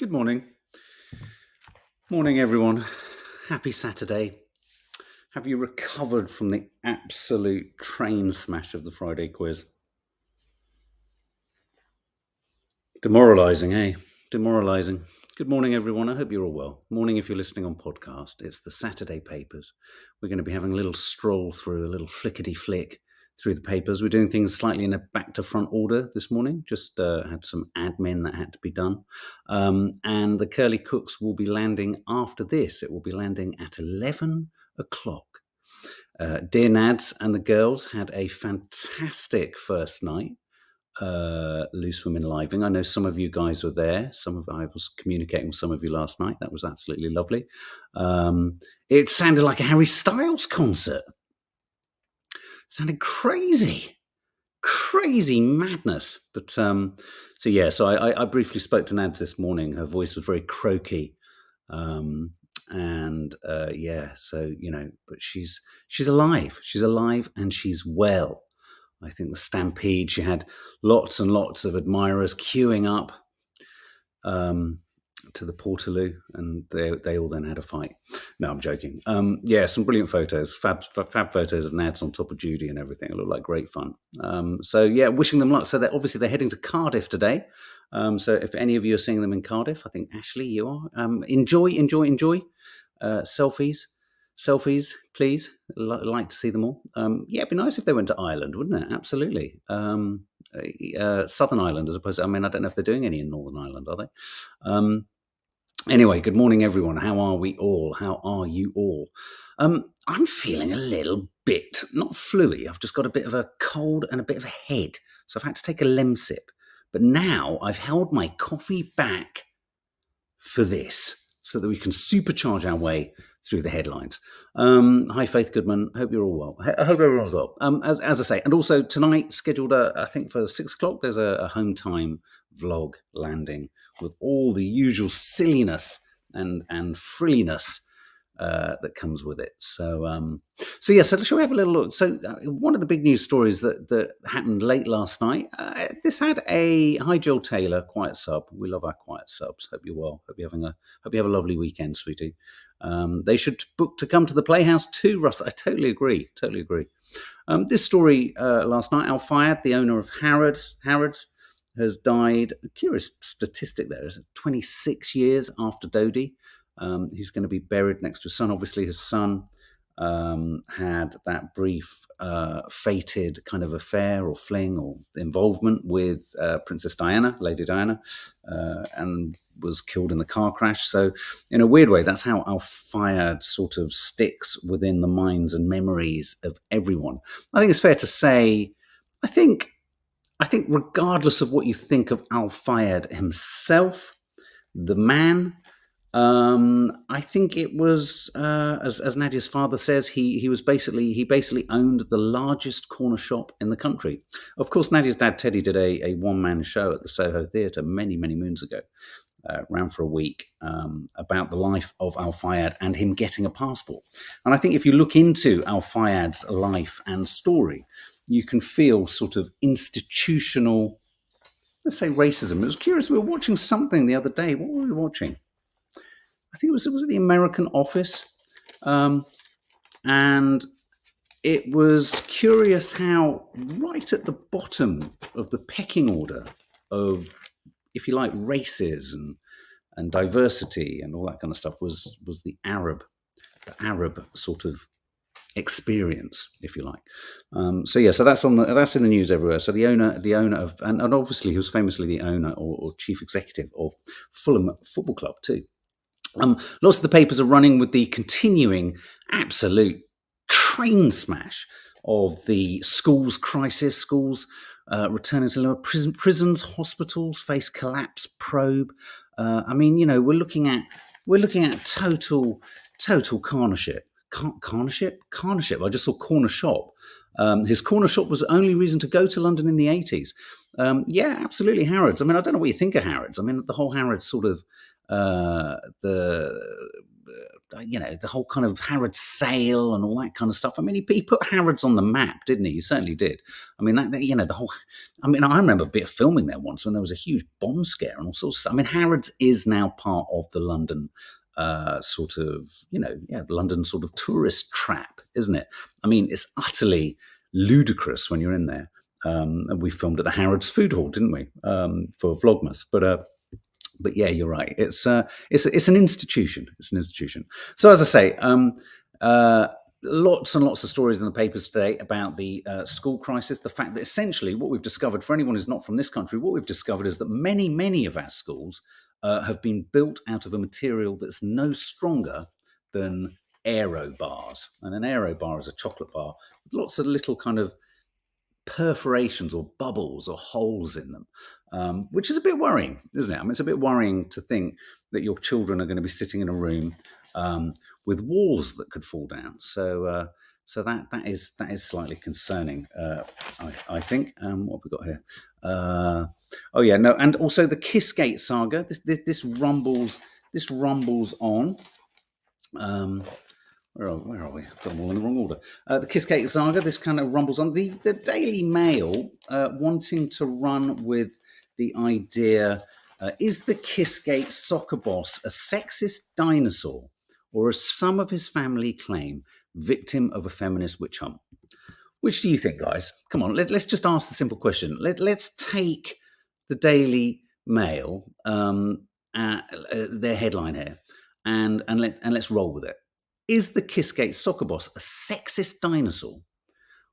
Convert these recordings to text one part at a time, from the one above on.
Good morning. Morning, everyone. Happy Saturday. Have you recovered from the absolute train smash of the Friday quiz? Demoralising, eh? Demoralising. Good morning, everyone. I hope you're all well. Morning if you're listening on podcast. It's the Saturday papers. We're going to be having a little stroll through, a little flickety-flick through the papers. We're doing things slightly in a back-to-front order this morning. Just had some admin that had to be done. And the Curly Cooks will be landing after this. It will be landing at 11 o'clock. Dear Nads and the girls had a fantastic first night. Loose Women Living. I know some of you guys were there. I was communicating with some of you last night. That was absolutely lovely. It sounded like a Harry Styles concert. Sounded crazy madness. But so I briefly spoke to Nads this morning. Her voice was very croaky. But she's alive. She's alive and she's well. I think the Stampede, she had lots and lots of admirers queuing up to the Portaloo, and they all then had a fight. No, I'm joking. Some brilliant photos, fab photos of Nads on top of Judy and everything. It looked like great fun. Wishing them luck. So they're heading to Cardiff today. So if any of you are seeing them in Cardiff, I think Ashley, you are. Enjoy. Selfies, please. Like to see them all. It'd be nice if they went to Ireland, wouldn't it? Absolutely. Southern Ireland, as opposed to, I don't know if they're doing any in Northern Ireland, are they? Anyway, good morning, everyone. How are we all? How are you all? I'm feeling a little bit, not fluey. I've just got a bit of a cold and a bit of a head. So I've had to take a Lemsip. But now I've held my coffee back for this so that we can supercharge our way through the headlines. Hi, Faith Goodman. Hope you're all well. I hope everyone's well. As I say, and also tonight scheduled, I think for 6 o'clock, there's a home time vlog landing with all the usual silliness and frilliness that comes with it. So shall we have a little look? So one of the big news stories that happened late last night, this had a Hi Jill Taylor quiet sub. We love our quiet subs. Hope you're well. Hope you have a lovely weekend, sweetie. They should book to come to the Playhouse too, Russ. I totally agree. This story last night, Al Fayed, the owner of Harrods, has died. A curious statistic there is 26 years after Dodie. He's going to be buried next to his son. Obviously, his son had that brief fated kind of affair or fling or involvement with Princess Diana, Lady Diana, and was killed in the car crash. So in a weird way, that's how Al Fayed sort of sticks within the minds and memories of everyone. I think it's fair to say, I think regardless of what you think of Al Fayed himself, the man, I think it was, as Nadia's father says, he basically owned the largest corner shop in the country. Of course, Nadia's dad, Teddy, did a one-man show at the Soho Theatre many, many moons ago, ran for a week, about the life of Al Fayed and him getting a passport. And I think if you look into Al Fayed's life and story, you can feel sort of institutional, let's say, racism. It was curious. We were watching something the other day. What were we watching? I think it was The American Office. And it was curious how right at the bottom of the pecking order of, if you like, races and diversity and all that kind of stuff was the Arab sort of experience, if you like. So that's in the news everywhere. So the owner of, and obviously he was famously the owner or chief executive of Fulham Football Club too. Lots of the papers are running with the continuing absolute train smash of the schools crisis. Schools returning to lower prisons, hospitals face collapse probe. We're looking at total carnership. Carnership. I just saw corner shop. His corner shop was the only reason to go to London in the 80s. Absolutely, Harrods. I don't know what you think of Harrods. The whole Harrods sort of the the whole kind of Harrods sale and all that kind of stuff. I mean, he put Harrods on the map, didn't he? He certainly did. I mean, the whole. I mean, I remember a bit of filming there once when there was a huge bomb scare and all sorts of stuff. I mean, Harrods is now part of the London sort of, London sort of tourist trap, isn't it? I mean, it's utterly ludicrous when you're in there. And we filmed at the Harrods Food Hall, didn't we, for Vlogmas? But yeah, you're right. It's an institution. It's an institution. So as I say, lots and lots of stories in the papers today about the school crisis. The fact that essentially what we've discovered, for anyone who's not from this country, what we've discovered is that many, many of our schools have been built out of a material that's no stronger than aero bars. And an aero bar is a chocolate bar with lots of little kind of perforations or bubbles or holes in them, which is a bit worrying, isn't it? I mean, it's a bit worrying to think that your children are going to be sitting in a room with walls that could fall down. So that is slightly concerning, I think. What have we got here? And also the Kissgate Saga. This rumbles on. Where are we? I've got them all in the wrong order. The Kissgate Saga, this kind of rumbles on. The Daily Mail wanting to run with the idea, is the Kissgate soccer boss a sexist dinosaur, or, as some of his family claim, victim of a feminist witch hunt? Which do you think, guys? Come on, let's just ask the simple question. Let's take the Daily Mail, their headline here, and let's roll with it. Is the Kissgate soccer boss a sexist dinosaur,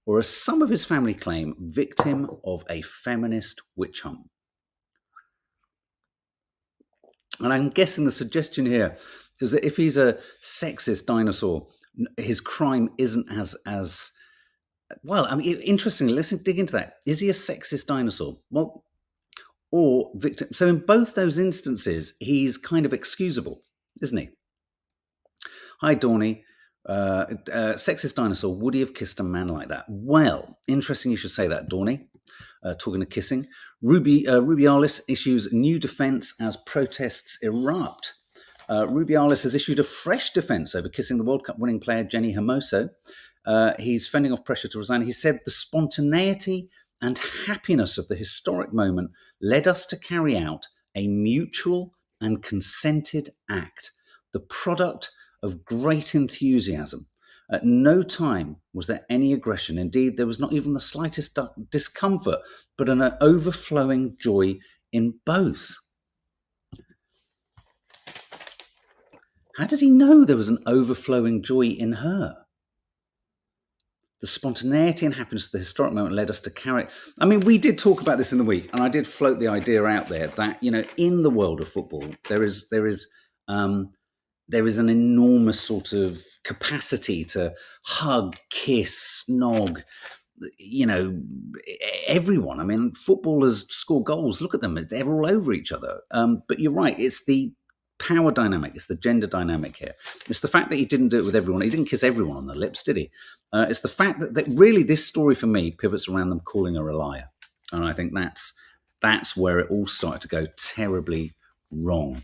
or, as some of his family claim, victim of a feminist witch hunt? And I'm guessing the suggestion here is that if he's a sexist dinosaur, his crime isn't as well. I mean, interestingly, let's dig into that. Is he a sexist dinosaur? Well, or victim? So in both those instances, he's kind of excusable, isn't he? Hi, Dawny. Sexist dinosaur, would he have kissed a man like that? Well, interesting you should say that, Dawny. Talking of kissing, Rubiales issues new defence as protests erupt. Rubiales has issued a fresh defence over kissing the World Cup winning player Jenny Hermoso. He's fending off pressure to resign. He said the spontaneity and happiness of the historic moment led us to carry out a mutual and consented act, the product of great enthusiasm. At no time was there any aggression. Indeed, there was not even the slightest discomfort, but an overflowing joy in both. How does he know there was an overflowing joy in her? The spontaneity and happiness of the historic moment led us to carry it. I mean, we did talk about this in the week, and I did float the idea out there that, in the world of football, there is an enormous sort of capacity to hug, kiss, snog, everyone. I mean, footballers score goals. Look at them. They're all over each other. But you're right. It's the power dynamic. It's the gender dynamic here. It's the fact that he didn't do it with everyone. He didn't kiss everyone on the lips, did he? It's the fact that really this story for me pivots around them calling her a liar. And I think that's where it all started to go terribly wrong.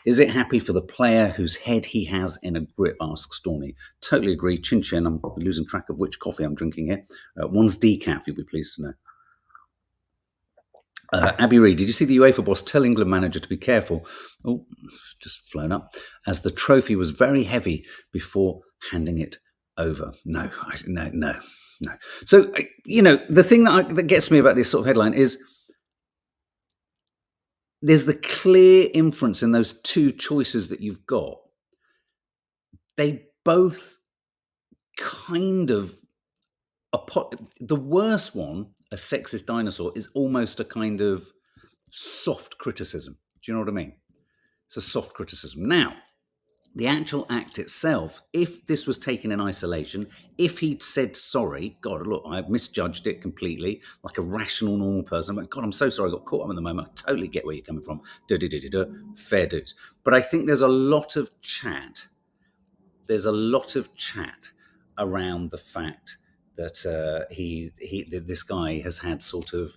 Is it happy for the player whose head he has in a grip, asks Stormy. Totally agree. Chin chin. I'm losing track of which coffee I'm drinking here. One's decaf, you'll be pleased to know. Abby Reid, did you see the UEFA boss tell England manager to be careful? Oh, it's just flown up. As the trophy was very heavy before handing it over. No. So, the thing that gets me about this sort of headline is there's the clear inference in those two choices that you've got. They both kind of, the worst one, a sexist dinosaur, is almost a kind of soft criticism. Do you know what I mean? It's a soft criticism. Now, the actual act itself, if this was taken in isolation, if he'd said sorry, God, look, I misjudged it completely, like a rational, normal person. But God, I'm so sorry, I got caught up in the moment. I totally get where you're coming from. Fair dues. But I think there's a lot of chat. There's a lot of chat around the fact that this guy has had sort of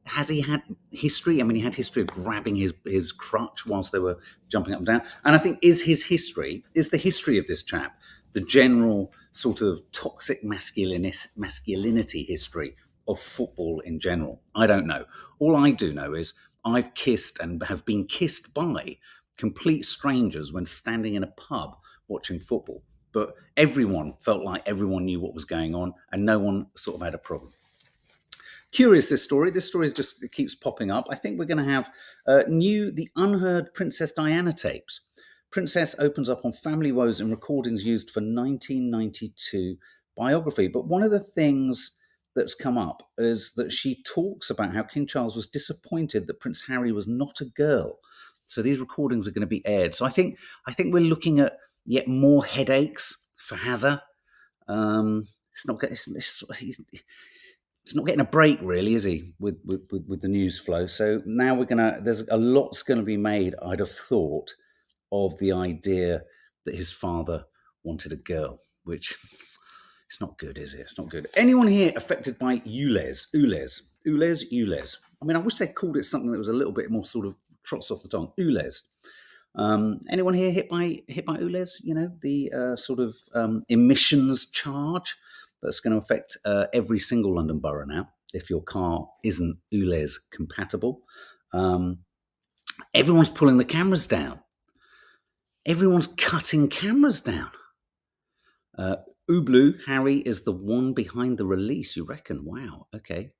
has he had history? I mean, he had history of grabbing his crutch whilst they were jumping up and down. And I think is the history of this chap, the general sort of toxic masculinity history of football in general. I don't know. All I do know is I've kissed and have been kissed by complete strangers when standing in a pub watching football. But everyone felt like everyone knew what was going on and no one sort of had a problem. Curious, this story. This story it keeps popping up. I think we're going to have the unheard Princess Diana tapes. Princess opens up on family woes and recordings used for 1992 biography. But one of the things that's come up is that she talks about how King Charles was disappointed that Prince Harry was not a girl. So these recordings are going to be aired. So I think we're looking at yet more headaches for Hazza. He's not getting a break, really, is he, with the news flow? So now there's a lot's going to be made, I'd have thought, of the idea that his father wanted a girl, which it's not good, is it? It's not good. Anyone here affected by Ules? I mean, I wish they called it something that was a little bit more sort of trots off the tongue. Ules. Anyone here hit by Ules? You know, the sort of emissions charge that's going to affect every single London borough now if your car isn't ULEZ compatible. Everyone's pulling the cameras down. Everyone's cutting cameras down. Ublu, Harry is the one behind the release, you reckon? Wow, okay.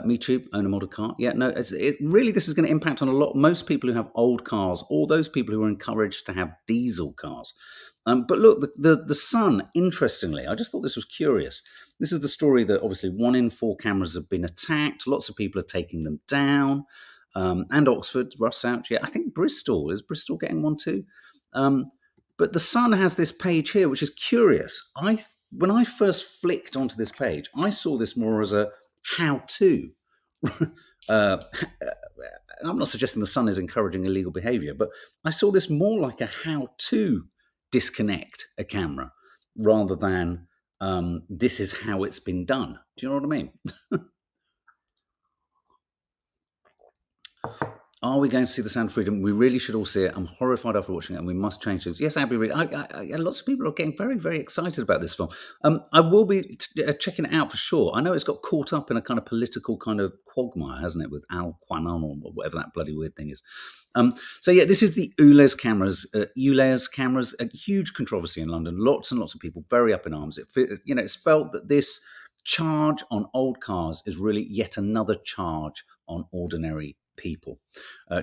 Me too, own a model car. Yeah, no, this is going to impact on most people who have old cars, or those people who are encouraged to have diesel cars. But look, the Sun, interestingly, I just thought this was curious. This is the story that obviously 1 in 4 cameras have been attacked. Lots of people are taking them down. And Oxford, Russ out. Yeah, I think Bristol. Is Bristol getting one too? But the Sun has this page here, which is curious. When I first flicked onto this page, I saw this more as a how-to. I'm not suggesting the Sun is encouraging illegal behaviour, but I saw this more like a how-to disconnect a camera rather than this is how it's been done. Do you know what I mean? Are we going to see The Sound of Freedom? We really should all see it. I'm horrified after watching it, and we must change things. Yes, Abby Reed. Lots of people are getting very, very excited about this film. I will be checking it out for sure. I know it's got caught up in a kind of political kind of quagmire, hasn't it, with Al Qanon or whatever that bloody weird thing is. So yeah, this is the ULEZ cameras. ULEZ cameras, a huge controversy in London. Lots and lots of people very up in arms. It's felt that this charge on old cars is really yet another charge on ordinary people.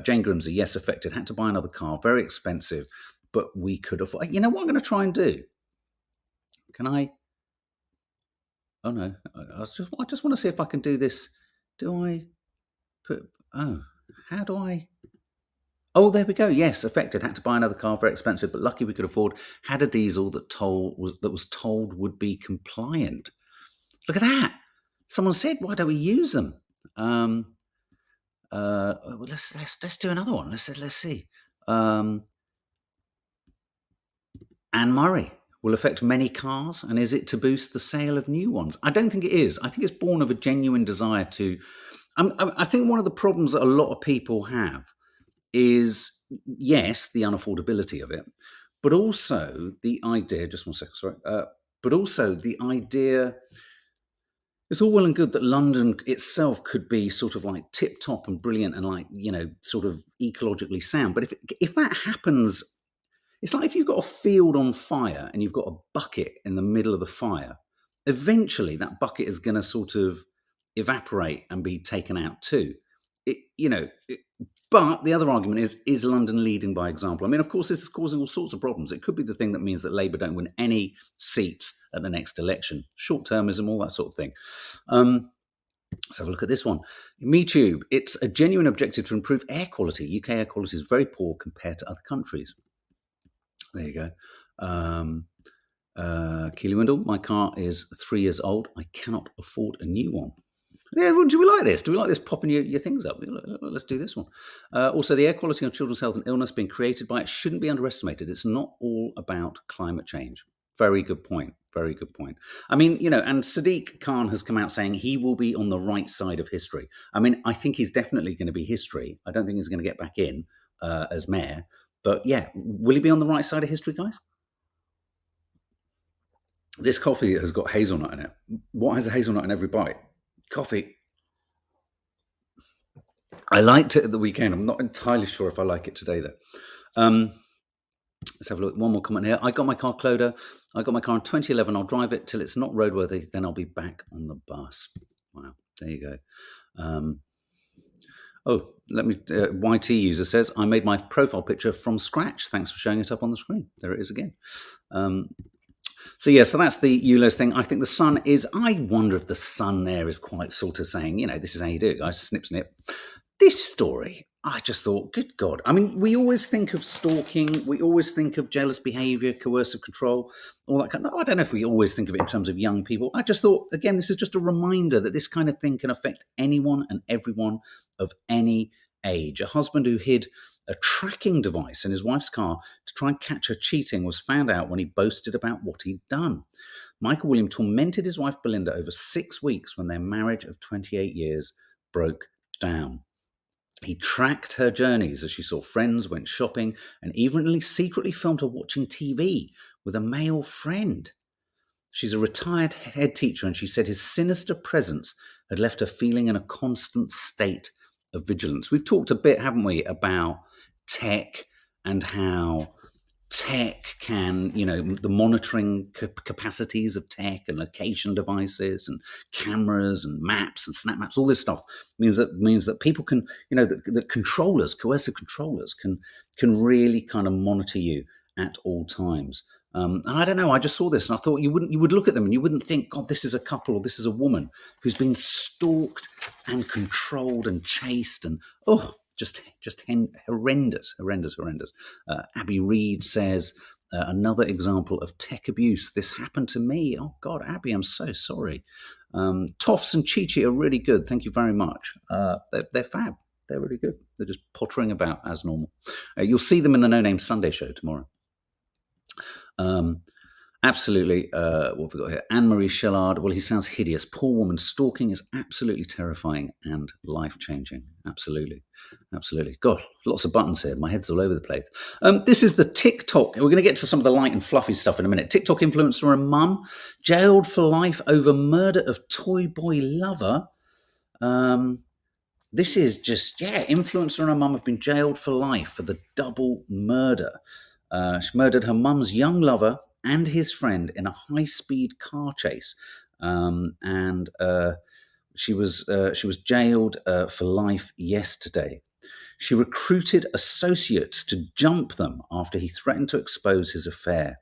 Jane Grimsey, yes, affected. Had to buy another car, very expensive, but we could afford. You know what I'm going to try and do? Can I? Oh no, I just want to see if I can do this. Do I put? Oh, how do I? Oh, there we go. Yes, affected. Had to buy another car, very expensive, but lucky we could afford. Had a diesel that was told would be compliant. Look at that. Someone said, why don't we use them? Let's do another one. Let's see. Anne Murray will affect many cars, and is it to boost the sale of new ones? I don't think it is. I think it's born of a genuine desire to. I think one of the problems that a lot of people have is, yes, the unaffordability of it, but also the idea. Just one second, sorry. But also the idea. It's all well and good that London itself could be sort of like tip-top and brilliant and like, sort of ecologically sound. But if that happens, it's like if you've got a field on fire and you've got a bucket in the middle of the fire, eventually that bucket is going to sort of evaporate and be taken out too. But the other argument is London leading by example? I mean, of course, this is causing all sorts of problems. It could be the thing that means that Labour don't win any seats at the next election. Short-termism, all that sort of thing. Let's have a look at this one. MeTube, it's a genuine objective to improve air quality. UK air quality is very poor compared to other countries. There you go. Keely Windle, my car is 3 years old. I cannot afford a new one. Yeah, do we like this? Do we like this popping your things up? Let's do this one. Also, the air quality on children's health and illness being created by it shouldn't be underestimated. It's not all about climate change. Very good point. Very good point. I mean, and Sadiq Khan has come out saying he will be on the right side of history. I mean, I think he's definitely going to be history. I don't think he's going to get back in as mayor. But yeah, will he be on the right side of history, guys? This coffee has got hazelnut in it. What has a hazelnut in every bite? Coffee. I liked it at the weekend. I'm not entirely sure if I like it today, though. Let's have a look. One more comment here. I got my car, Cloda. I got my car in 2011. I'll drive it till it's not roadworthy. Then I'll be back on the bus. Wow. There you go. Let me. YT user says, I made my profile picture from scratch. Thanks for showing it up on the screen. There it is again. So that's the ULOs thing. I think the sun is. I wonder if the sun there is quite sort of saying, this is how you do it, guys. Snip, snip. This story, I just thought, good God. I mean, we always think of stalking. We always think of jealous behavior, coercive control, all that kind of. I don't know if we always think of it in terms of young people. I just thought, again, this is just a reminder that this kind of thing can affect anyone and everyone of any age. A husband who hid a tracking device in his wife's car to try and catch her cheating was found out when he boasted about what he'd done. Michael William tormented his wife Belinda over 6 weeks when their marriage of 28 years broke down. He tracked her journeys as she saw friends, went shopping, and even secretly filmed her watching TV with a male friend. She's a retired head teacher, and she said his sinister presence had left her feeling in a constant state of vigilance. We've talked a bit, haven't we, about tech and how tech can, the monitoring capacities of tech and location devices and cameras and maps and snap maps, all this stuff means that people can, the controllers, coercive controllers can really kind of monitor you at all times. And I don't know, I just saw this and I thought you would look at them and you wouldn't think, God, this is a couple or this is a woman who's been stalked and controlled and chased and, just horrendous. Abby Reed says, another example of tech abuse. This happened to me. Oh, God, Abby, I'm so sorry. Toffs and Chi-Chi are really good. Thank you very much. They're fab. They're really good. They're just pottering about as normal. You'll see them in the No Name Sunday show tomorrow. Absolutely. What have we got here? Anne-Marie Shellard. Well, he sounds hideous. Poor woman. Stalking is absolutely terrifying and life-changing. Absolutely. God, lots of buttons here. My head's all over the place. This is the Tick Tock. We're going to get to some of the light and fluffy stuff in a minute. Tick Tock influencer and mum jailed for life over murder of toy boy lover. This is just, influencer and her mum have been jailed for life for the double murder. She murdered her mum's young lover and his friend in a high-speed car chase, and she was jailed for life yesterday. She recruited associates to jump them after he threatened to expose his affair.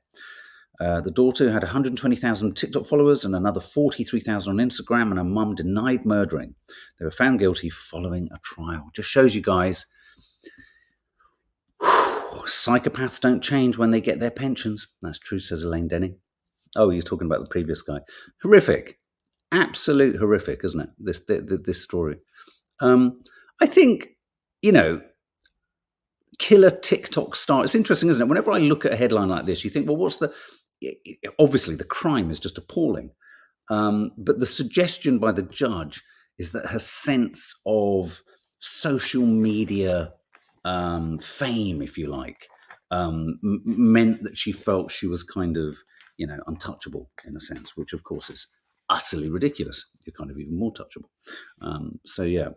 The daughter had 120,000 TikTok followers and another 43,000 on Instagram, and her mum denied murdering. They were found guilty following a trial. Just shows you guys. Psychopaths don't change when they get their pensions. That's true, says Elaine Denny. Oh, you're talking about the previous guy. Horrific. Absolute horrific, isn't it? This story. I think, killer TikTok star. It's interesting, isn't it? Whenever I look at a headline like this, you think, well, obviously the crime is just appalling. But the suggestion by the judge is that her sense of social media fame, if you like, meant that she felt she was kind of, untouchable in a sense, which of course is utterly ridiculous. You're kind of even more touchable.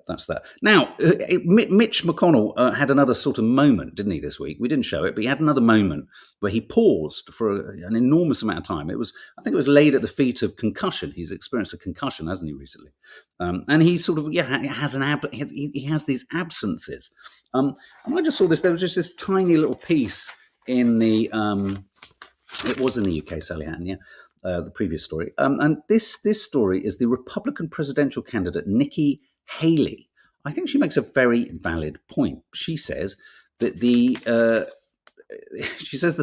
That's that. Now, Mitch McConnell had another sort of moment, didn't he, this week? We didn't show it, but he had another moment where he paused for an enormous amount of time. I think it was laid at the feet of concussion. He's experienced a concussion, hasn't he, recently? And he sort of, he has these absences. And I just saw this. There was just this tiny little piece in the, it was in the UK, Sally Hatton, the previous story. And this story is the Republican presidential candidate, Nikki Haley. I think she makes a very valid point. She says that the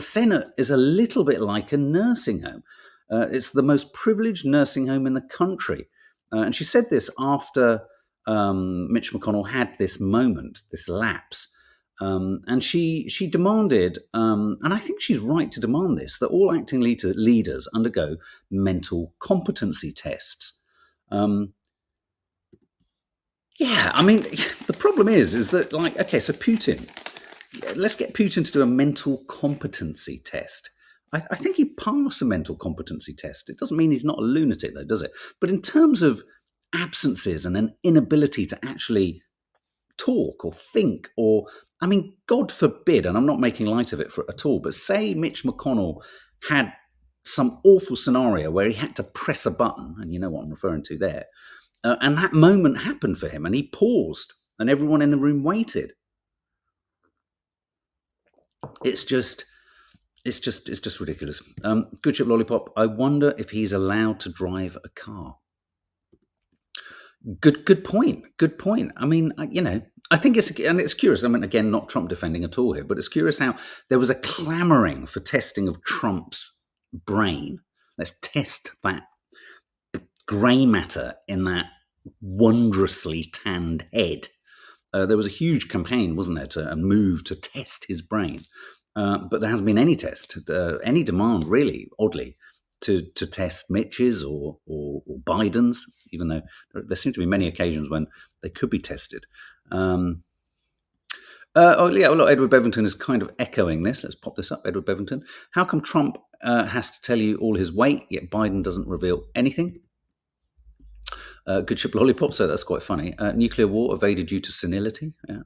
Senate is a little bit like a nursing home. It's the most privileged nursing home in the country. And she said this after Mitch McConnell had this moment, this lapse. And she demanded, and I think she's right to demand this, that all acting leaders undergo mental competency tests. Yeah, I mean, the problem is that, like, okay, so Putin, let's get Putin to do a mental competency test. I think he passed a mental competency test. It doesn't mean he's not a lunatic, though, does it? But in terms of absences and an inability to actually talk or think, or, I mean, God forbid, and I'm not making light of it at all, but say Mitch McConnell had some awful scenario where he had to press a button, and you know what I'm referring to there, and that moment happened for him, and he paused, and everyone in the room waited. It's just ridiculous. Good Ship Lollipop. I wonder if he's allowed to drive a car. Good point. Good point. I mean, I think it's curious. I mean, again, not Trump defending at all here, but it's curious how there was a clamoring for testing of Trump's brain. Let's test that grey matter in that wondrously tanned head. There was a huge campaign, wasn't there, to a move to test his brain. But there hasn't been any test, any demand, really, oddly, to test Mitch's or Biden's, even though there seem to be many occasions when they could be tested. Look, Edward Bevington is kind of echoing this. Let's pop this up, Edward Bevington. How come Trump has to tell you all his weight, yet Biden doesn't reveal anything? Good Ship Lollipop, so that's quite funny. Nuclear war evaded due to senility. Yeah.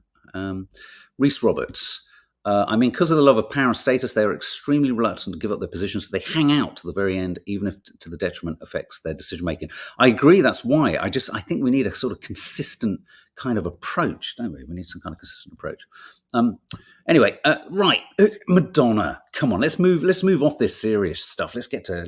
Reese Roberts. I mean, because of the love of power and status, they are extremely reluctant to give up their positions, so they hang out to the very end, even if to the detriment affects their decision making. I agree. That's why I think we need a sort of consistent kind of approach, don't we? We need some kind of consistent approach. Anyway, right, Madonna. Come on, let's move off this serious stuff. Let's get to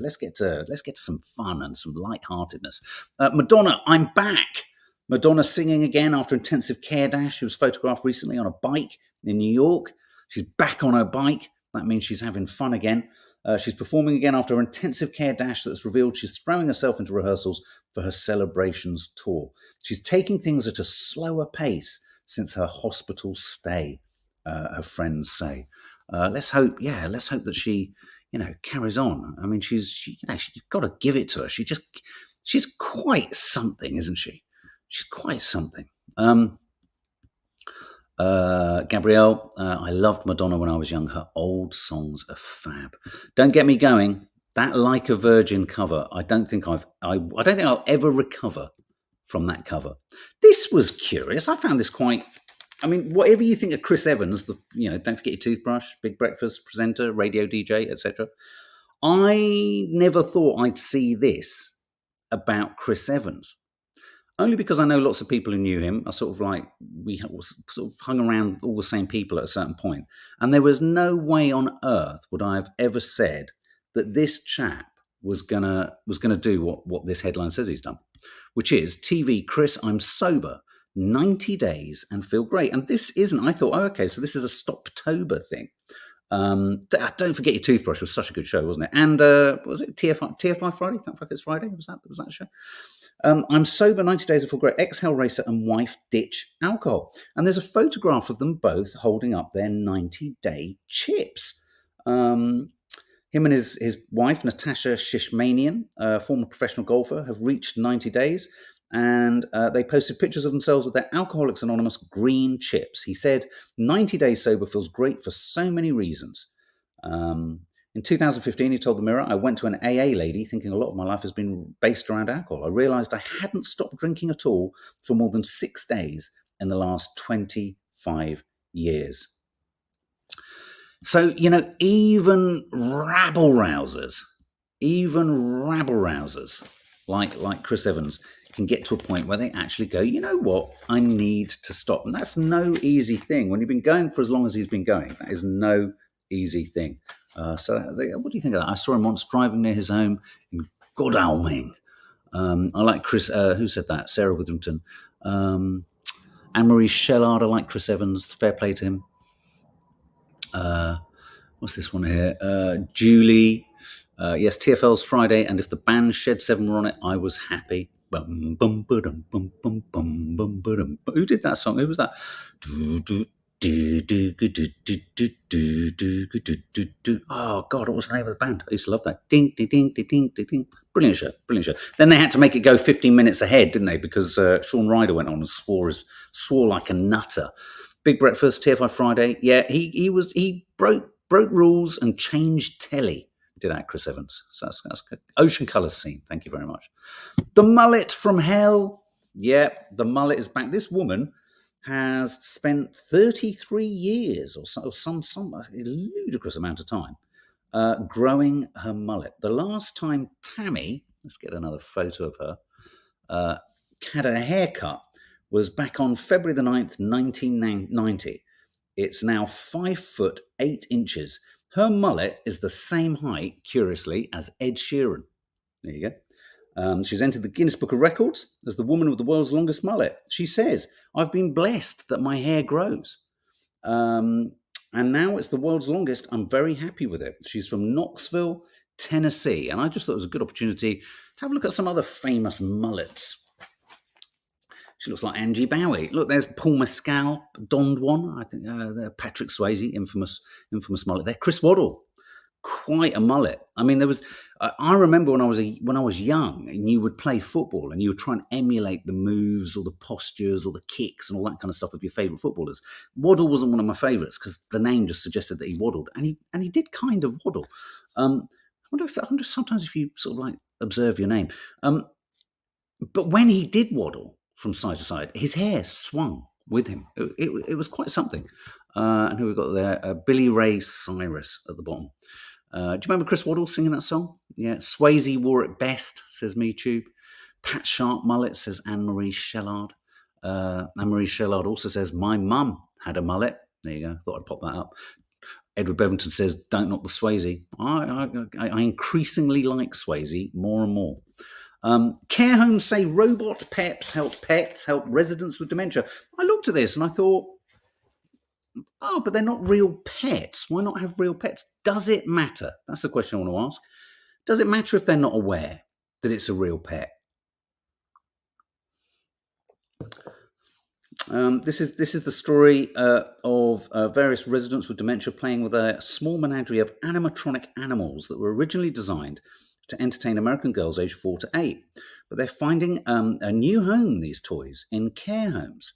some fun and some lightheartedness. Madonna, I'm back. Madonna singing again after intensive care dash. She was photographed recently on a bike in New York. She's back on her bike. That means she's having fun again. She's performing again after an intensive care dash that's revealed she's throwing herself into rehearsals for her Celebrations tour. She's taking things at a slower pace since her hospital stay, her friends say. Let's hope that she, carries on. I mean, you've got to give it to her. She's quite something, isn't she? She's quite something. Gabrielle, I loved Madonna when I was young. Her old songs are fab. Don't get me going. That Like a Virgin cover, I don't think I'll ever recover from that cover. This was curious. I found this quite. I mean, whatever you think of Chris Evans, don't forget your toothbrush, big breakfast presenter, radio DJ, etc. I never thought I'd see this about Chris Evans. Only because I know lots of people who knew him are sort of like, we sort of hung around all the same people at a certain point. And there was no way on earth would I have ever said that this chap was gonna do what this headline says he's done, which is TV Chris, I'm sober, 90 days and feel great. And this isn't, I thought, okay, so this is a Stoptober thing. Don't forget your toothbrush was such a good show, wasn't it? And was it TFI Friday? Don't forget it's Friday. Was that the show? I'm sober, 90 days, I feel great. Ex-Hell racer and wife ditch alcohol. And there's a photograph of them both holding up their 90-day chips. Him and his wife, Natasha Shishmanian, a former professional golfer, have reached 90 days. And they posted pictures of themselves with their Alcoholics Anonymous green chips. He said, 90 days sober feels great for so many reasons. In 2015, he told the Mirror, I went to an AA lady thinking a lot of my life has been based around alcohol. I realized I hadn't stopped drinking at all for more than 6 days in the last 25 years. So, even rabble-rousers like Chris Evans can get to a point where they actually go, you know what, I need to stop. And that's no easy thing. When you've been going for as long as he's been going, that is no easy thing. So what do you think of that? I saw him once driving near his home in Godalming. I like Chris, who said that? Sarah Witherington. Anne-Marie Shellard, I like Chris Evans. Fair play to him. What's this one here? Julie. Yes, TFL's Friday, and if the band Shed 7 were on it, I was happy. Who did that song? Who was that? Oh God, what was the name of the band? I used to love that. Ding ding ding ding ding ding ding. Brilliant show, brilliant show. Then they had to make it go 15 minutes ahead, didn't they? Because Sean Ryder went on and swore like a nutter. Big Breakfast, TFI Friday. Yeah, he broke rules and changed telly. Did that, Chris Evans? So that's good. Ocean Colours scene. Thank you very much. The Mullet from Hell. Yeah, the Mullet is back. This woman has spent 33 years or some ludicrous amount of time growing her mullet. The last time Tammy, let's get another photo of her, had a haircut was back on February the 9th, 1990. It's now 5'8". Her mullet is the same height, curiously, as Ed Sheeran. There you go. She's entered the Guinness Book of Records as the woman with the world's longest mullet. She says, "I've been blessed that my hair grows. And now it's the world's longest. I'm very happy with it." She's from Knoxville, Tennessee. And I just thought it was a good opportunity to have a look at some other famous mullets. She looks like Angie Bowie. Look, there's Paul Mescal, donned one. I think Patrick Swayze, infamous mullet there. Chris Waddle, quite a mullet. I mean, there was. I remember when I was young, and you would play football, and you would try and emulate the moves or the postures or the kicks and all that kind of stuff of your favourite footballers. Waddle wasn't one of my favourites because the name just suggested that he waddled, and he did kind of waddle. I wonder if sometimes if you sort of like observe your name. But when he did waddle from side to side, his hair swung with him. It was quite something. And who we got there? Billy Ray Cyrus at the bottom. Do you remember Chris Waddle singing that song? Yeah. Swayze wore it best, says MeTube. Pat Sharp mullet, says Anne-Marie Shellard. Anne-Marie Shellard also says, "My mum had a mullet." There you go. Thought I'd pop that up. Edward Bevington says, "Don't knock the Swayze." I increasingly like Swayze more and more. Care homes say robot pets, help residents with dementia. I looked at this and I thought, oh, but they're not real pets. Why not have real pets? Does it matter? That's the question I want to ask. Does it matter if they're not aware that it's a real pet? This is the story of various residents with dementia playing with a small menagerie of animatronic animals that were originally designed to entertain American girls aged 4 to 8. But they're finding a new home, these toys, in care homes.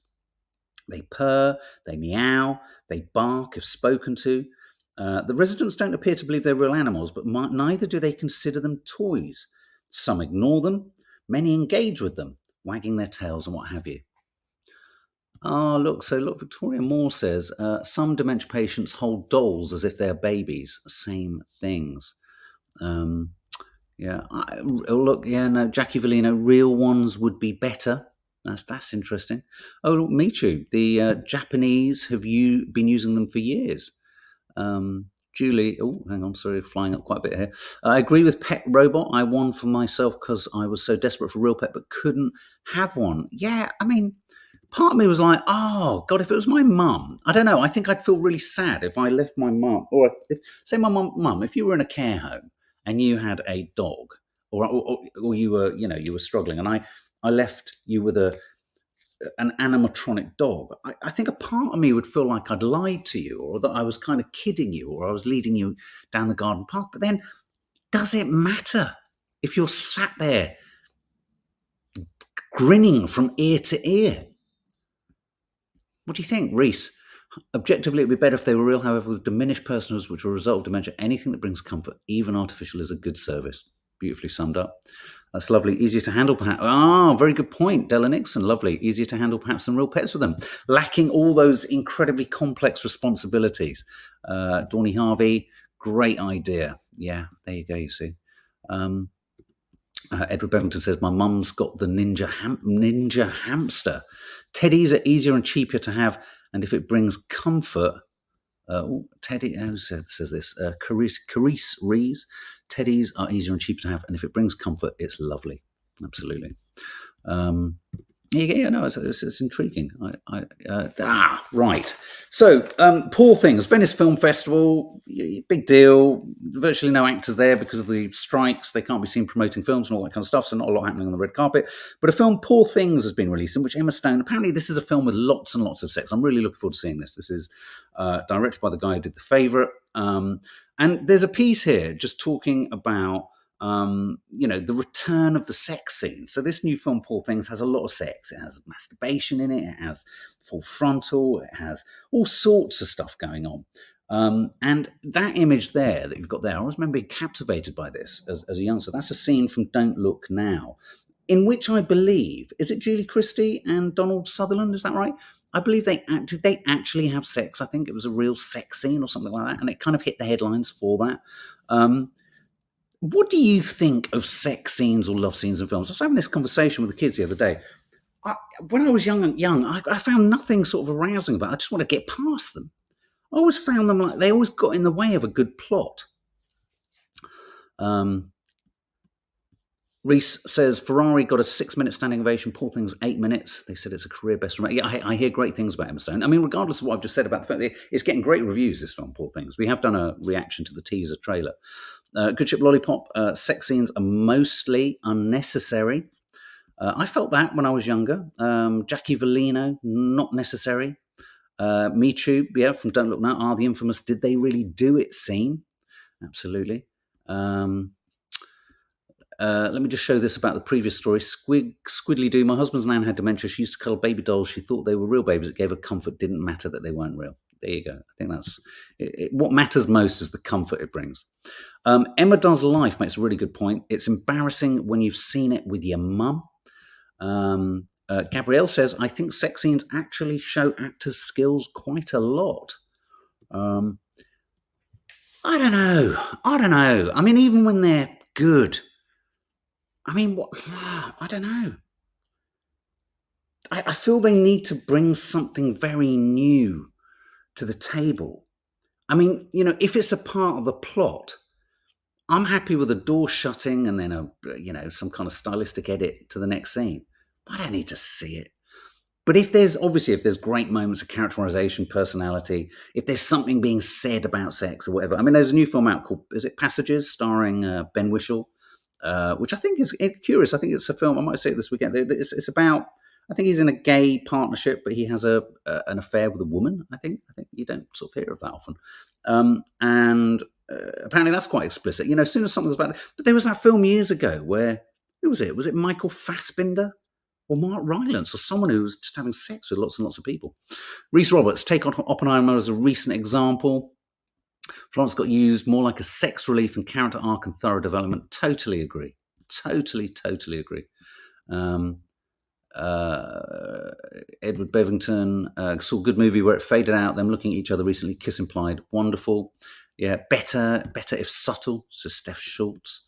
They purr, they meow, they bark if spoken to. The residents don't appear to believe they're real animals, but neither do they consider them toys. Some ignore them, many engage with them, wagging their tails and what have you. Oh, look, Victoria Moore says, some dementia patients hold dolls as if they're babies. Same things. Yeah. Jackie Vellino, real ones would be better. That's interesting. Oh, look, MeToo. The Japanese have been using them for years. Julie, oh, hang on, sorry, flying up quite a bit here. I agree with Pet Robot. I won for myself because I was so desperate for a real pet but couldn't have one. Yeah, I mean, part of me was like, oh, God, if it was my mum, I don't know, I think I'd feel really sad if I left my mum, or say my mum, if you were in a care home and you had a dog, or you were struggling, and I left you with an animatronic dog, I think a part of me would feel like I'd lied to you, or that I was kind of kidding you, or I was leading you down the garden path. But then, does it matter if you're sat there grinning from ear to ear? What do you think, Reese? Objectively, it would be better if they were real. However, with diminished personals, which are a result of dementia, anything that brings comfort, even artificial, is a good service. Beautifully summed up. That's lovely. Easier to handle, perhaps. Very good point, Della Nixon. Lovely. Easier to handle, perhaps, than real pets for them. Lacking all those incredibly complex responsibilities. Dawny Harvey, great idea. Yeah, there you go, you see. Edward Bevington says, my mum's got the ninja hamster. Teddies are easier and cheaper to have, and if it brings comfort... Teddy, who says this? Carice Rees. Teddies are easier and cheaper to have, and if it brings comfort, it's lovely. Absolutely. Yeah, no, it's intriguing. Right. So, Poor Things, Venice Film Festival, big deal. Virtually no actors there because of the strikes. They can't be seen promoting films and all that kind of stuff, so not a lot happening on the red carpet. But a film, Poor Things, has been released, in which Emma Stone, apparently this is a film with lots and lots of sex. I'm really looking forward to seeing this. This is directed by the guy who did The Favourite. And there's a piece here just talking about the return of the sex scene. So this new film, Poor Things, has a lot of sex. It has masturbation in it. It has full frontal. It has all sorts of stuff going on. And that image there that you've got there, I always remember being captivated by this as a youngster. That's a scene from Don't Look Now, in which I believe, is it Julie Christie and Donald Sutherland? Is that right? I believe did they actually have sex? I think it was a real sex scene or something like that. And it kind of hit the headlines for that. What do you think of sex scenes or love scenes in films? I was having this conversation with the kids the other day. When I was young, I found nothing sort of arousing about it. I just want to get past them. I always found them like they always got in the way of a good plot. Reese says Ferrari got a 6-minute standing ovation. Poor Things 8 minutes. They said it's a career best. Yeah, I hear great things about Emma Stone. I mean, regardless of what I've just said about the fact it's getting great reviews. This film, Poor Things. We have done a reaction to the teaser trailer. Good Ship Lollipop. Sex scenes are mostly unnecessary. I felt that when I was younger. Jackie Valino, not necessary. Me Too, yeah, from Don't Look Now. The infamous "Did they really do it?" scene. Absolutely. Let me just show this about the previous story. Squiddly Doo. My husband's nan had dementia. She used to cuddle baby dolls. She thought they were real babies. It gave her comfort. Didn't matter that they weren't real. There you go. I think that's what matters most is the comfort it brings. Emma Does Life makes a really good point. It's embarrassing when you've seen it with your mum. Gabrielle says, I think sex scenes actually show actors' skills quite a lot. I don't know. I mean, even when they're good, I mean, I don't know. I feel they need to bring something very new to the table. I mean, if it's a part of the plot, I'm happy with a door shutting and then some kind of stylistic edit to the next scene. I don't need to see it. But if there's great moments of characterization, personality, if there's something being said about sex or whatever. I mean, there's a new film out called, is it Passages, starring Ben Whishaw, which I think is curious. I think it's a film, I might say it this weekend. It's about, I think he's in a gay partnership, but he has an affair with a woman, I think. I think you don't sort of hear of that often. And apparently that's quite explicit. As soon as something was about that. But there was that film years ago where, who was it? Was it Michael Fassbender? Or Mark Rylance, or someone who was just having sex with lots and lots of people. Reese Roberts, take on Oppenheimer as a recent example. Florence got used more like a sex relief than character arc and thorough development. Totally agree. Totally agree. Edward Bevington saw a good movie where it faded out, them looking at each other recently. Kiss implied. Wonderful. Yeah, better if subtle, says Steph Schultz.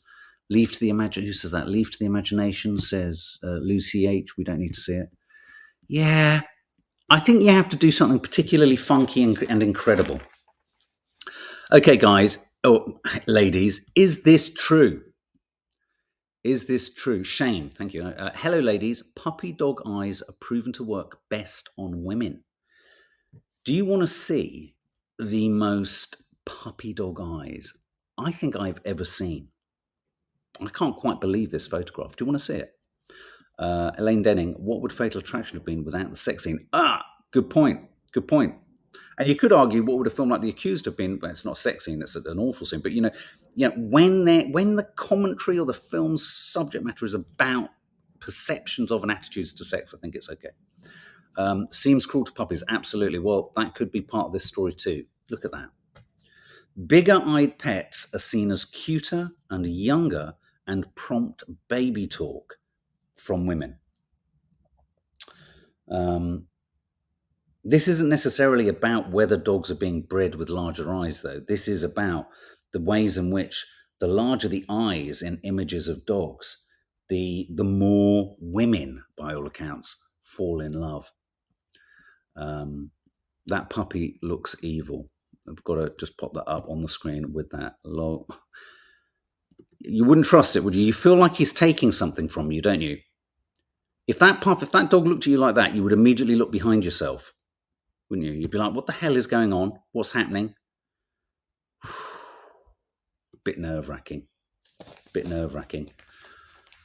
Leave to the imagination. Who says that? Leave to the imagination, says Lucy H. We don't need to see it. Yeah, I think you have to do something particularly funky and incredible. Okay, guys, ladies, is this true? Is this true? Shane, thank you. Hello, ladies. Puppy dog eyes are proven to work best on women. Do you want to see the most puppy dog eyes I think I've ever seen? I can't quite believe this photograph. Do you want to see it? Elaine Denning, what would Fatal Attraction have been without the sex scene? Good point. And you could argue, what would a film like The Accused have been? Well, it's not a sex scene; it's an awful scene. But when the commentary or the film's subject matter is about perceptions of and attitudes to sex, I think it's okay. Seems cruel to puppies, absolutely. Well, that could be part of this story too. Look at that. Bigger-eyed pets are seen as cuter and younger and prompt baby talk from women. This isn't necessarily about whether dogs are being bred with larger eyes, though. This is about the ways in which the larger the eyes in images of dogs, the more women, by all accounts, fall in love. That puppy looks evil. I've got to just pop that up on the screen with that. You wouldn't trust it, would you? You feel like he's taking something from you, don't you? If that dog looked at you like that, you would immediately look behind yourself, wouldn't you? You'd be like, what the hell is going on? What's happening? Bit nerve-wracking.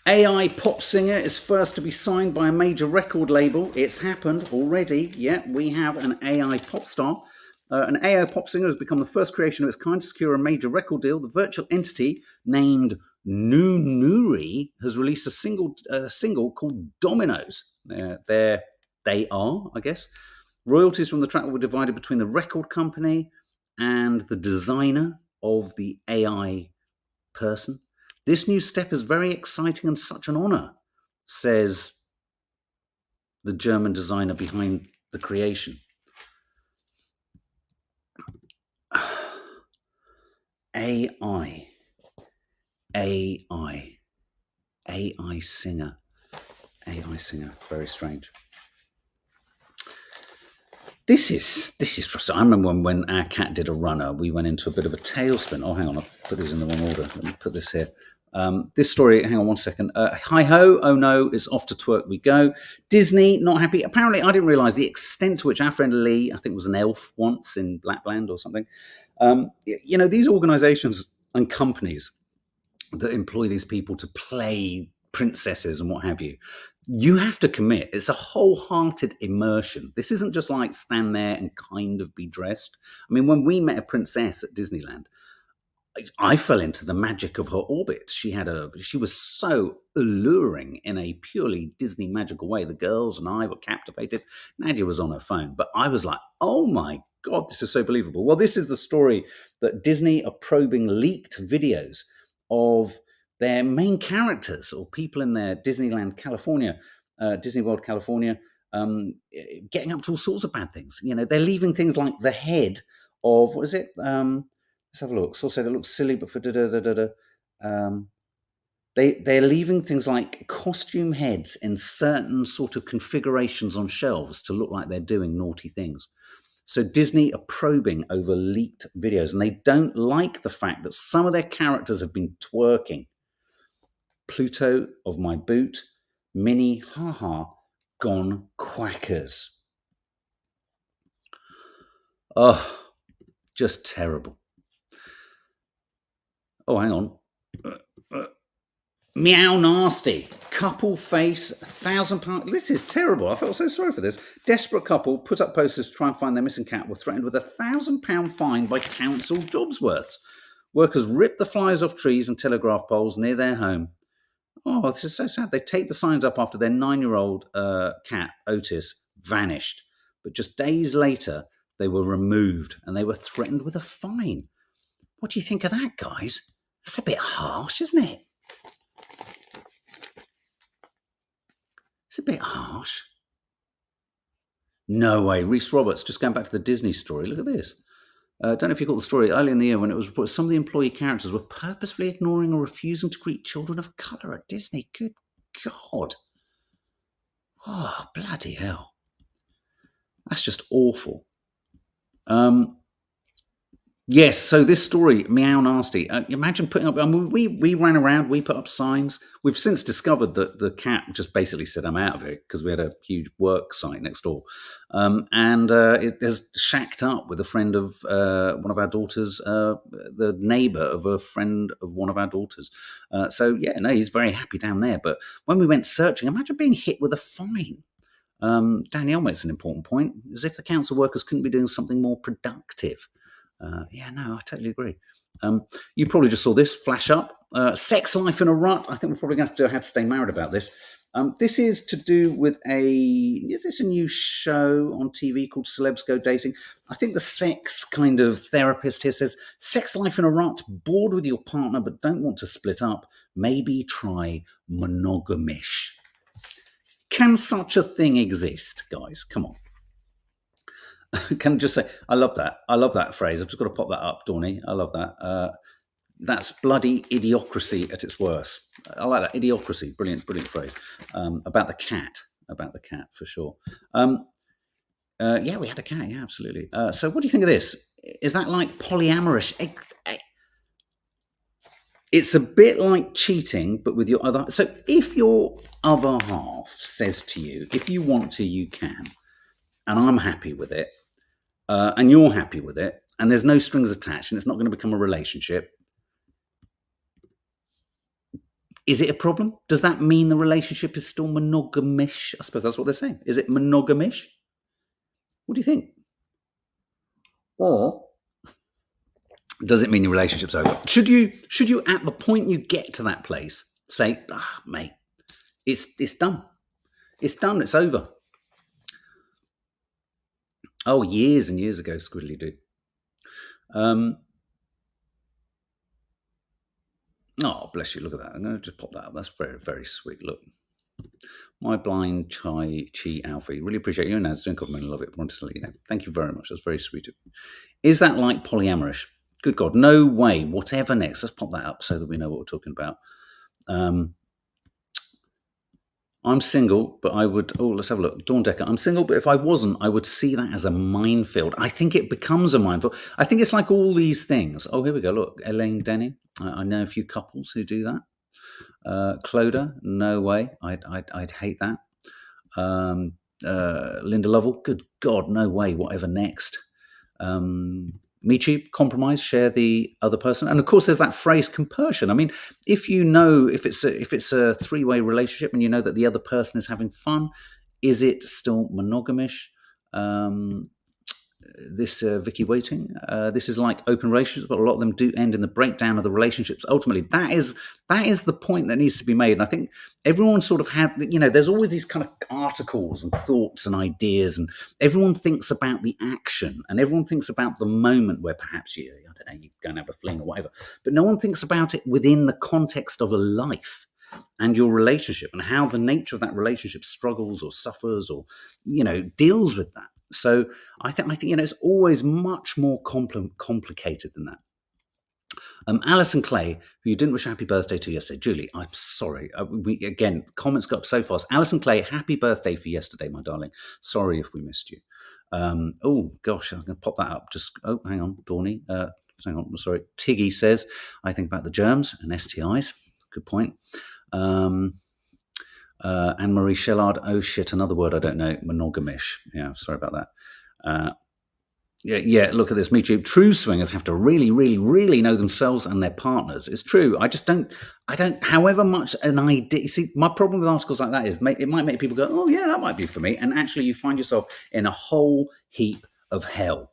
AI pop singer is first to be signed by a major record label. It's happened already. Yeah, we have an AI pop star. An AI pop singer has become the first creation of its kind to secure a major record deal. The virtual entity named Nuri has released a single called Dominoes. They are, I guess. Royalties from the track were divided between the record company and the designer of the AI person. This new step is very exciting and such an honor, says the German designer behind the creation. AI singer. Very strange. This is frustrating. I remember when our cat did a runner, we went into a bit of a tailspin. Oh, hang on, I've put these in the wrong order. Let me put this here. This story, hang on one second. Hi-ho, oh no, it's off to twerk we go. Disney, not happy. Apparently, I didn't realise the extent to which our friend Lee, I think was an elf once in Lapland or something. These organisations and companies that employ these people to play princesses and what have you, you have to commit. It's a wholehearted immersion. This isn't just like stand there and kind of be dressed. I mean, when we met a princess at Disneyland, I fell into the magic of her orbit. She was so alluring in a purely Disney magical way. The girls and I were captivated. Nadia was on her phone, but I was like, oh my God, this is so believable. Well, this is the story that Disney are probing leaked videos of their main characters or people in their Disneyland California, Disney World California, getting up to all sorts of bad things. They're leaving things like the head of, what is it? Let's have a look. So said it looks silly, but for they're leaving things like costume heads in certain sort of configurations on shelves to look like they're doing naughty things. So Disney are probing over leaked videos, and they don't like the fact that some of their characters have been twerking. Pluto of my boot, Minnie, haha, gone quackers. Oh, just terrible. Oh, hang on. Meow nasty. Couple face £1,000. This is terrible. I felt so sorry for this. Desperate couple put up posters to try and find their missing cat were threatened with £1,000 fine by council Jobsworths. Workers ripped the flyers off trees and telegraph poles near their home. Oh, this is so sad. They taped the signs up after their 9-year-old cat, Otis, vanished. But just days later, they were removed and they were threatened with a fine. What do you think of that, guys? That's a bit harsh, isn't it? It's a bit harsh. No way. Rhys Roberts, just going back to the Disney story. Look at this. Don't know if you caught the story earlier in the year when it was reported some of the employee characters were purposefully ignoring or refusing to greet children of colour at Disney. Good God. Oh, bloody hell. That's just awful. Yes, so this story, Meow Nasty, imagine putting up, we ran around, we put up signs. We've since discovered that the cat just basically said, I'm out of it, because we had a huge work site next door. And it has shacked up with a friend of one of our daughters, the neighbour of a friend of one of our daughters. He's very happy down there. But when we went searching, imagine being hit with a fine. Danielle makes an important point, as if the council workers couldn't be doing something more productive. I totally agree. You probably just saw this flash up. Sex life in a rut. I think we're probably going to have to How to Stay Married about this. This is to do with is this a new show on TV called Celebs Go Dating? I think the sex kind of therapist here says, sex life in a rut, bored with your partner but don't want to split up, maybe try monogamish. Can such a thing exist, guys? Come on. Can I just say, I love that. I love that phrase. I've just got to pop that up, Dawny. I love that. That's bloody idiocracy at its worst. I like that. Idiocracy. Brilliant, brilliant phrase. About the cat. About the cat, for sure. We had a cat. Yeah, absolutely. So what do you think of this? Is that like polyamorous? It's a bit like cheating, but with your other. So if your other half says to you, if you want to, you can, and I'm happy with it, and you're happy with it, and there's no strings attached, and it's not going to become a relationship, is it a problem? Does that mean the relationship is still monogamish? I suppose that's what they're saying. Is it monogamish? What do you think? Or does it mean your relationship's over? Should you, at the point you get to that place, say, mate, it's done. It's done. It's over. Oh, years and years ago, Squiddly do. Oh, bless you. Look at that. I'm going to just pop that up. That's very, very sweet. Look. My blind Chi Alfie. Really appreciate you. And that's doing compliment. Love it. Wanted to let you know. Thank you very much. That's very sweet. Is that like polyamorous? Good God. No way. Whatever next. Let's pop that up so that we know what we're talking about. I'm single, but I would. Oh, let's have a look. Dawn Decker. I'm single, but if I wasn't, I would see that as a minefield. I think it becomes a minefield. I think it's like all these things. Oh, here we go. Look, Elaine Denny. I know a few couples who do that. Cloda, no way. I'd hate that. Linda Lovell, good God, no way. Whatever next. Michi, compromise, share the other person, and of course, there's that phrase compersion. I mean, if you know if it's a three-way relationship and you know that the other person is having fun, is it still monogamish? This Vicky Waiting, this is like open relationships, but a lot of them do end in the breakdown of the relationships. Ultimately, that is the point that needs to be made. And I think everyone sort of had, there's always these kind of articles and thoughts and ideas, and everyone thinks about the action and everyone thinks about the moment where perhaps you go and have a fling or whatever, but no one thinks about it within the context of a life and your relationship and how the nature of that relationship struggles or suffers or deals with that. So I think it's always much more complicated than that. Alison Clay, who you didn't wish a happy birthday to yesterday. Julie, I'm sorry. Again, comments got up so fast. Alison Clay, happy birthday for yesterday, my darling. Sorry if we missed you. Oh, gosh, I'm going to pop that up. Hang on, Dawny. Hang on, sorry. Tiggy says, I think about the germs and STIs. Good point. Anne-Marie Shellard, oh shit, another word I don't know, monogamish. Yeah, sorry about that. Yeah, look at this, me too. True swingers have to really, really, really know themselves and their partners. It's true. I don't, however much an idea, see, my problem with articles like that is it might make people go, oh yeah, that might be for me. And actually you find yourself in a whole heap of hell,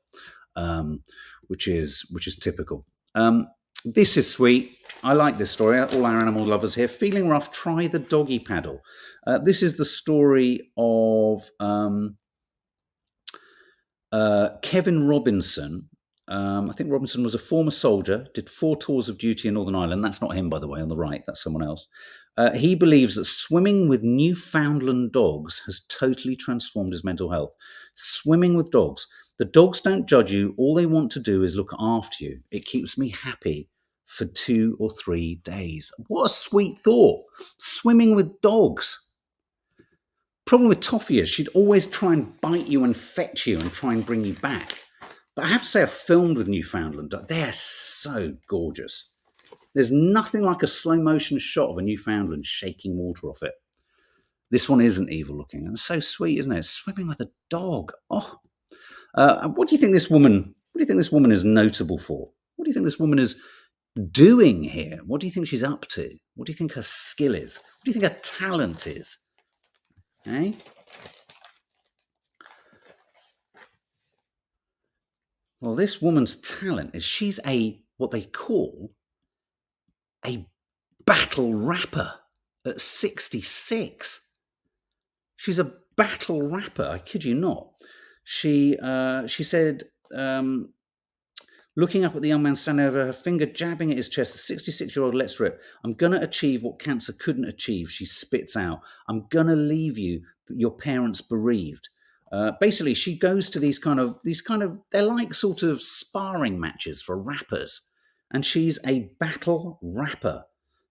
which is typical. This is sweet. I like this story. All our animal lovers here. Feeling rough, try the doggy paddle. This is the story of Kevin Robinson. I think Robinson was a former soldier, did 4 tours of duty in Northern Ireland. That's not him, by the way, on the right. That's someone else. He believes that swimming with Newfoundland dogs has totally transformed his mental health. Swimming with dogs. The dogs don't judge you. All they want to do is look after you. It keeps me happy for 2 or 3 days. What a sweet thought. Swimming with dogs. Problem with Toffee is she'd always try and bite you and fetch you and try and bring you back. But I have to say, I've filmed with Newfoundland. They're so gorgeous. There's nothing like a slow motion shot of a Newfoundland shaking water off it. This one isn't evil looking. And it's so sweet, isn't it? Swimming with a dog. Oh. What do you think this woman is notable for? What do you think this woman is doing here? What do you think she's up to? What do you think her skill is? What do you think her talent is? Eh? Well, this woman's talent is she's what they call a battle rapper at 66. She's a battle rapper. I kid you not. She said, looking up at the young man standing over her, finger jabbing at his chest, the 66-year-old lets rip. I'm going to achieve what cancer couldn't achieve, she spits out. I'm going to leave you, your parents bereaved. Basically, she goes to these kind of, they're like sort of sparring matches for rappers. And she's a battle rapper.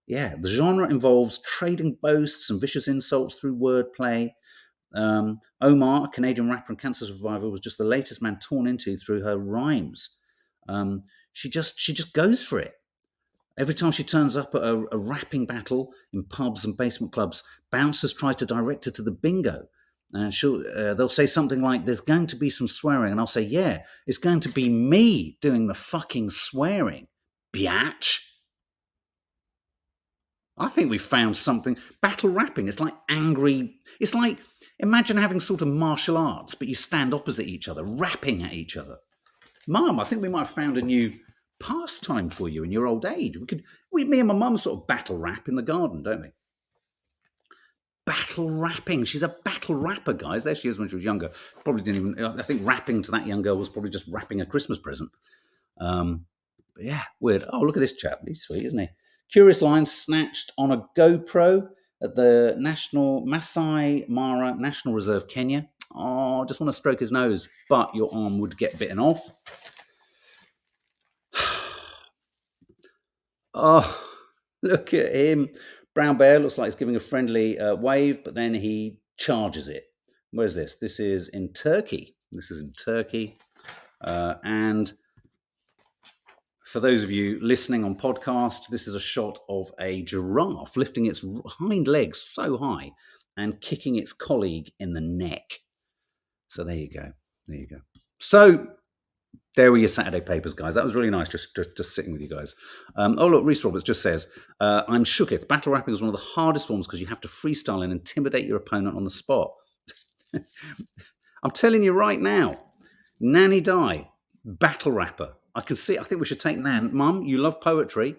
Yeah, the genre involves trading boasts and vicious insults through wordplay. Omar, a Canadian rapper and cancer survivor, was just the latest man torn into through her rhymes. She just goes for it. Every time she turns up at a rapping battle in pubs and basement clubs, bouncers try to direct her to the bingo. And they'll say something like, there's going to be some swearing. And I'll say, yeah, it's going to be me doing the fucking swearing, biatch. I think we found something. Battle rapping, it's like angry. It's like, imagine having sort of martial arts, but you stand opposite each other, rapping at each other. Mum, I think we might have found a new pastime for you in your old age. Me and my mum sort of battle rap in the garden, don't we? Battle rapping. She's a battle rapper, guys. There she is when she was younger. Probably didn't even, I think rapping to that young girl was probably just wrapping a Christmas present. But yeah, weird. Oh, look at this chap. He's sweet, isn't he? Curious line snatched on a GoPro at the National Masai Mara National Reserve, Kenya. Oh, I just want to stroke his nose, but your arm would get bitten off. Oh, look at him. Brown bear looks like he's giving a friendly wave, but then he charges it. Where's this? This is in Turkey. And for those of you listening on podcast, this is a shot of a giraffe lifting its hind legs so high and kicking its colleague in the neck. So there you go. So there were your Saturday papers, guys. That was really nice, just sitting with you guys. Oh, look, Reese Roberts just says, I'm shooketh. Battle rapping is one of the hardest forms because you have to freestyle and intimidate your opponent on the spot. I'm telling you right now, Nanny Di, battle rapper. I think we should take Nan. Mum, you love poetry.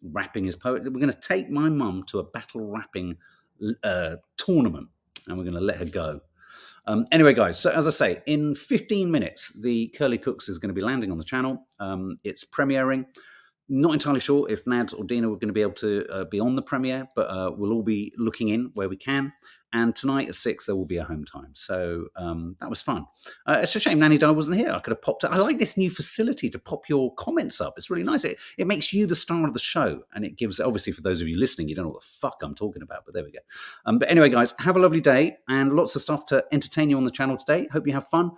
Rapping is poetry. We're going to take my mum to a battle rapping tournament, and we're going to let her go. Anyway, guys, so as I say, in 15 minutes, the Curly Cooks is going to be landing on the channel. It's premiering. Not entirely sure if Nads or Dina were going to be able to be on the premiere, but we'll all be looking in where we can. And tonight at 6, there will be a home time. So that was fun. It's a shame Nanny Di wasn't here. I could have popped it. I like this new facility to pop your comments up. It's really nice. It makes you the star of the show. And it gives, obviously, for those of you listening, you don't know what the fuck I'm talking about. But there we go. But anyway, guys, have a lovely day. And lots of stuff to entertain you on the channel today. Hope you have fun.